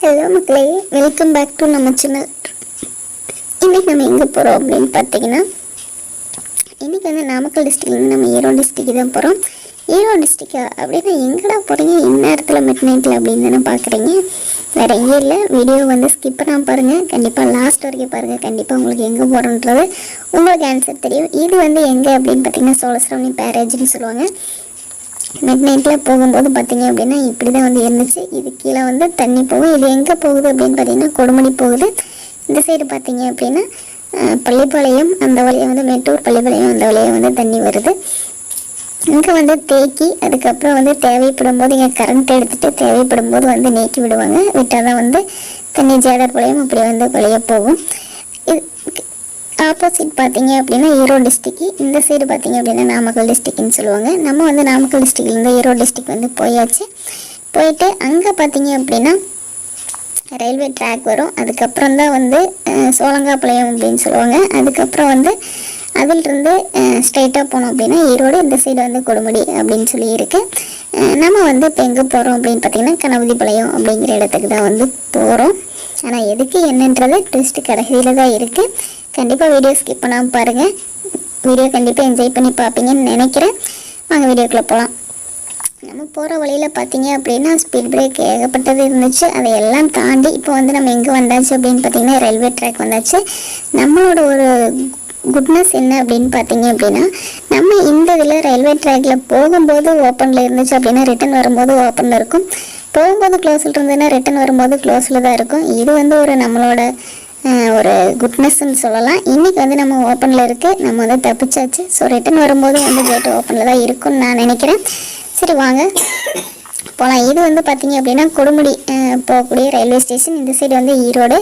Hello மக்களே, welcome back to நம்ம channel. இன்றைக்கி நம்ம எங்கே போகிறோம் அப்படின்னு பார்த்தீங்கன்னா, இன்றைக்கி வந்து நாமக்கல் டிஸ்ட்ரிக்ட்லேருந்து நம்ம ஈரோடு டிஸ்ட்ரிக்ட் தான் போகிறோம். ஈரோடு டிஸ்ட்ரிக்டா அப்படின்னா எங்கடா போகிறீங்க இந்நேரத்தில் மிட் நைட்டில் அப்படின்னு தானே பார்க்குறீங்க. வேறு எங்கேயும் இல்லை. வீடியோ வந்து ஸ்கிப் பண்ணாமல் பாருங்கள், கண்டிப்பாக லாஸ்ட் வரைக்கும் பாருங்கள். கண்டிப்பாக உங்களுக்கு எங்கே போகிறோன்றது உங்களுக்கு ஆன்சர் தெரியும். இது வந்து எங்கே அப்படின்னு பார்த்தீங்கன்னா சோழசரவணி பேரேஜ்னு சொல்லுவாங்க. மிட் நைட்டில் போகும்போது பார்த்தீங்க அப்படின்னா இப்படி தான் வந்து இருந்துச்சு. இது கீழே வந்து தண்ணி போகும். இது எங்கே போகுது அப்படின்னு பார்த்தீங்கன்னா கொடுமுடி போகுது. இந்த சைடு பார்த்தீங்க அப்படின்னா பள்ளிப்பாளையம், அந்த வழியாக வந்து மேட்டூர் பள்ளிப்பாளையம், அந்த வழியாக வந்து தண்ணி வருது. இங்கே வந்து தேக்கி அதுக்கப்புறம் வந்து தேவைப்படும் போது இங்கே கரண்ட் எடுத்துகிட்டு தேவைப்படும் போது வந்து நீக்கி விடுவாங்க. விட்டால் தான் வந்து தண்ணி ஜேடர்பாளையம் அப்படி வந்து வழியாக போகும். இது ஆப்போசிட் பார்த்தீங்க அப்படின்னா ஈரோடு டிஸ்ட்ரிக்கு, இந்த சைடு பார்த்தீங்க அப்படின்னா நாமக்கல் டிஸ்ட்ரிக்ட்னு சொல்லுவாங்க. நம்ம வந்து நாமக்கல் டிஸ்ட்ரிக்ட்லேருந்து ஈரோடு டிஸ்ட்ரிக் வந்து போயாச்சு. போயிட்டு அங்கே பார்த்தீங்க அப்படின்னா ரயில்வே ட்ராக் வரும். அதுக்கப்புறம் தான் வந்து சோழங்காப்பாளையம் அப்படின்னு சொல்லுவாங்க. அதுக்கப்புறம் வந்து அதிலிருந்து ஸ்ட்ரைட்டாக போனோம் அப்படின்னா ஈரோடு, இந்த சைடு வந்து கொடுமுடி அப்படின்னு சொல்லி இருக்குது. நம்ம வந்து இப்போ எங்கே போகிறோம் அப்படின்னு பார்த்தீங்கன்னா கணபதிபாளையம் அப்படிங்கிற இடத்துக்கு தான் வந்து போகிறோம். ஆனால் எதுக்கு என்னன்றது ட்விஸ்ட் கடைசியில் தான் இருக்குது. கண்டிப்பாக வீடியோ ஸ்கிப் பண்ணாமல் பாருங்கள். வீடியோ கண்டிப்பாக என்ஜாய் பண்ணி பார்ப்பீங்கன்னு நினைக்கிறேன். வாங்க வீடியோக்குள்ளே போகலாம். நம்ம போகிற வழியில் பார்த்தீங்க அப்படின்னா ஸ்பீட் பிரேக் ஏகப்பட்டது இருந்துச்சு. அதையெல்லாம் தாண்டி இப்போ வந்து நம்ம எங்கே வந்தாச்சு அப்படின்னு பார்த்தீங்கன்னா ரயில்வே ட்ராக் வந்தாச்சு. நம்மளோட ஒரு குட்னஸ் என்ன அப்படின்னு பார்த்தீங்க அப்படின்னா, நம்ம இந்த இதில் ரயில்வே ட்ராக்கில் போகும்போது ஓப்பனில் இருந்துச்சு அப்படின்னா ரிட்டன் வரும்போது ஓப்பனில் இருக்கும். போகும்போது க்ளோஸில் இருந்ததுன்னா ரிட்டன் வரும்போது க்ளோஸில் தான் இருக்கும். இது வந்து ஒரு நம்மளோட ஒரு குட்னஸ்ன்னு சொல்லலாம். இன்றைக்கி வந்து நம்ம ஓப்பனில் இருக்குது, நம்ம வந்து தப்பிச்சாச்சு. ஸோ ரிட்டன் வரும்போது வந்து கேட்டு ஓப்பனில் தான் இருக்கும்னு நான் நினைக்கிறேன். சரி வாங்க போகலாம். இது வந்து பார்த்திங்க அப்படின்னா கொடுமுடி போகக்கூடிய ரயில்வே ஸ்டேஷன். இந்த சைடு வந்து ஈரோடு.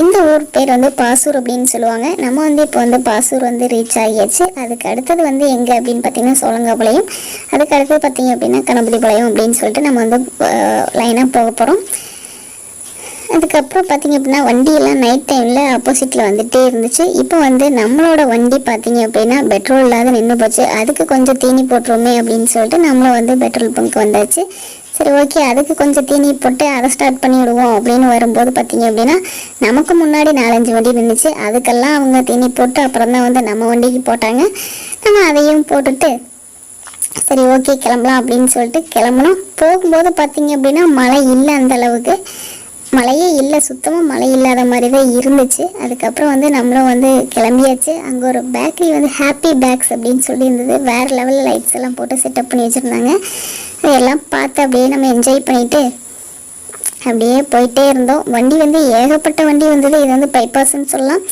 இந்த ஊர் பேர் வந்து பாசூர் அப்படின்னு சொல்லுவாங்க. நம்ம வந்து இப்போ வந்து பாசூர் வந்து ரீச் ஆகியாச்சு. அதுக்கு அடுத்தது வந்து எங்கே அப்படின்னு பார்த்திங்கன்னா சோழங்காப்பாளையம். அதுக்கு அடுத்தது பார்த்திங்க அப்படின்னா கணபதிபாளையம் அப்படின்னு சொல்லிட்டு நம்ம வந்து லைனாக போக போகிறோம். அதுக்கப்புறம் பார்த்திங்க அப்படின்னா வண்டியெல்லாம் நைட் டைமில் ஆப்போசிட்டில் வந்துகிட்டே இருந்துச்சு. இப்போ வந்து நம்மளோட வண்டி பார்த்திங்க அப்படின்னா பெட்ரோல் இல்லாத நின்று போச்சு. அதுக்கு கொஞ்சம் தீனி போட்டுருவோமே அப்படின்னு சொல்லிட்டு நம்மளும் வந்து பெட்ரோல் பங்க் வந்தாச்சு. சரி ஓகே, அதுக்கு கொஞ்சம் தீனி போட்டு அதை ஸ்டார்ட் பண்ணி விடுவோம் அப்படின்னு வரும்போது பார்த்திங்க அப்படின்னா நமக்கு முன்னாடி 4-5 வண்டி இருந்துச்சு. அதுக்கெல்லாம் அவங்க தீனி போட்டு அப்புறம் தான் வந்து நம்ம வண்டிக்கு போட்டாங்க. நம்ம அதையும் போட்டுட்டு சரி ஓகே கிளம்பலாம் அப்படின்னு சொல்லிட்டு கிளம்பணும். போகும்போது பார்த்திங்க அப்படின்னா மழை இல்லை, அந்த அளவுக்கு மழையே இல்லை, சுத்தமாக மழை இல்லாத மாதிரி தான் இருந்துச்சு. அதுக்கப்புறம் வந்து நம்மளும் வந்து கிளம்பியாச்சு. அங்கே ஒரு பேக்கரி வந்து ஹாப்பி பேக்ஸ் அப்படின்னு சொல்லி இருந்தது. வேறு லெவலில் லைட்ஸ் எல்லாம் போட்டு செட்டப் பண்ணி வச்சுருந்தாங்க. அதெல்லாம் பார்த்து அப்படியே நம்ம என்ஜாய் பண்ணிவிட்டு அப்படியே போயிட்டே இருந்தோம். வண்டி வந்து ஏகப்பட்ட வண்டி வந்தது. இது வந்து பைபாஸ்ன்னு சொல்லலாம்.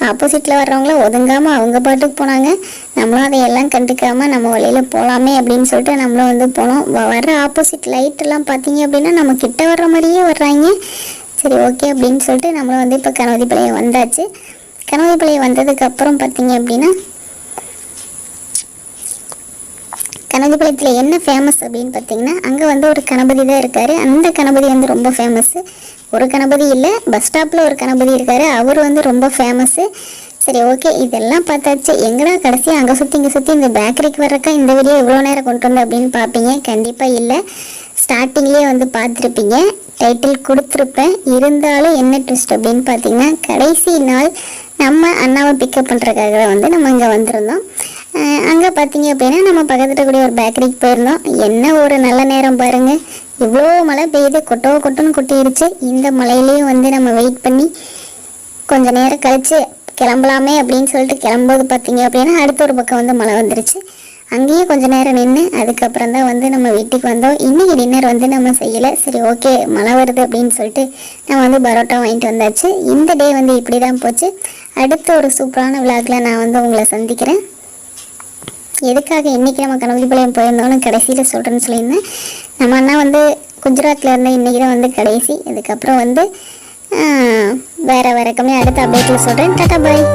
ஆப்போசிட்டில் வர்றவங்கள ஒதுங்காமல் அவங்க பாட்டுக்கு போனாங்க. நம்மளும் அதையெல்லாம் கண்டுக்காமல் நம்ம வழியில் போகலாமே அப்படின்னு சொல்லிட்டு நம்மளும் வந்து போனோம். வர்ற ஆப்போசிட் லைட்டெல்லாம் பார்த்தீங்க அப்படின்னா நம்ம கிட்ட வர்ற மாதிரியே வர்றாங்க. சரி ஓகே அப்படின்னு சொல்லிட்டு நம்மளும் வந்து இப்போ கணபதிபாளையம் வந்தாச்சு. கணபதிபாளையம் வந்ததுக்கப்புறம் பார்த்தீங்க அப்படின்னா கணபதிபாளையத்தில் என்ன ஃபேமஸ் அப்படின்னு பார்த்தீங்கன்னா அங்கே வந்து ஒரு கணபதி தான் இருக்கார். அந்த கணபதி வந்து ரொம்ப ஃபேமஸ்ஸு. ஒரு கணபதி இல்லை, பஸ் ஸ்டாப்பில் ஒரு கணபதி இருக்கார், அவர் வந்து ரொம்ப ஃபேமஸ்ஸு. சரி ஓகே, இதெல்லாம் பார்த்தாச்சு. எங்கடா கடைசி அங்கே சுற்றி இங்கே சுற்றி இந்த பேக்கரிக்கு வர்றக்கா இந்த வீடியோ இவ்வளோ நேரம் கொண்டு வந்து அப்படின்னு பார்ப்பீங்க. கண்டிப்பாக இல்லை, ஸ்டார்டிங்லேயே வந்து பார்த்துருப்பீங்க, டைட்டில் கொடுத்துருப்பேன். இருந்தாலும் என்ன ட்விஸ்ட் அப்படின்னு பார்த்தீங்கன்னா கடைசி நாள் நம்ம அண்ணாவை பிக்கப் பண்ணுறதுக்காக வந்து நம்ம இங்கே வந்திருந்தோம். அங்கே பார்த்தீங்க அப்படின்னா நம்ம பக்கத்தில் கூடிய ஒரு பேக்கரிக்கு போயிருந்தோம். என்ன ஒரு நல்ல நேரம் பாருங்கள், இவ்வளோ மழை பெய்யுது, கொட்டுன்னு கொட்டிடுச்சு. இந்த மழையிலையும் வந்து நம்ம வெயிட் பண்ணி கொஞ்சம் நேரம் கழித்து கிளம்பலாமே அப்படின்னு சொல்லிட்டு கிளம்பும்போது பார்த்தீங்க அப்படின்னா அடுத்த ஒரு பக்கம் வந்து மழை வந்துருச்சு. அங்கேயும் கொஞ்சம் நேரம் நின்று அதுக்கப்புறம் தான் வந்து நம்ம வீட்டுக்கு வந்தோம். இன்றைக்கி டின்னர் வந்து நம்ம செய்யலை. சரி ஓகே மழை வருது அப்படின்னு சொல்லிட்டு நம்ம வந்து பரோட்டா வாங்கிட்டு வந்தாச்சு. இந்த டே வந்து இப்படி தான் போச்சு. அடுத்த ஒரு சூப்பரான விழாக்கில் நான் வந்து உங்களை சந்திக்கிறேன். எதுக்காக இன்றைக்கி நம்ம கணபதிபாளையம் போயிருந்தோன்னு கடைசியில் சொல்கிறேன்னு சொல்லியிருந்தேன். நம்ம அண்ணா வந்து குஜராத்தில் இருந்தால் இன்றைக்கி தான் வந்து கடைசி. அதுக்கப்புறம் வந்து வேறு கம்மியாக அடுத்த அப்டேட்டில் சொல்கிறேன். டாடா பாய்.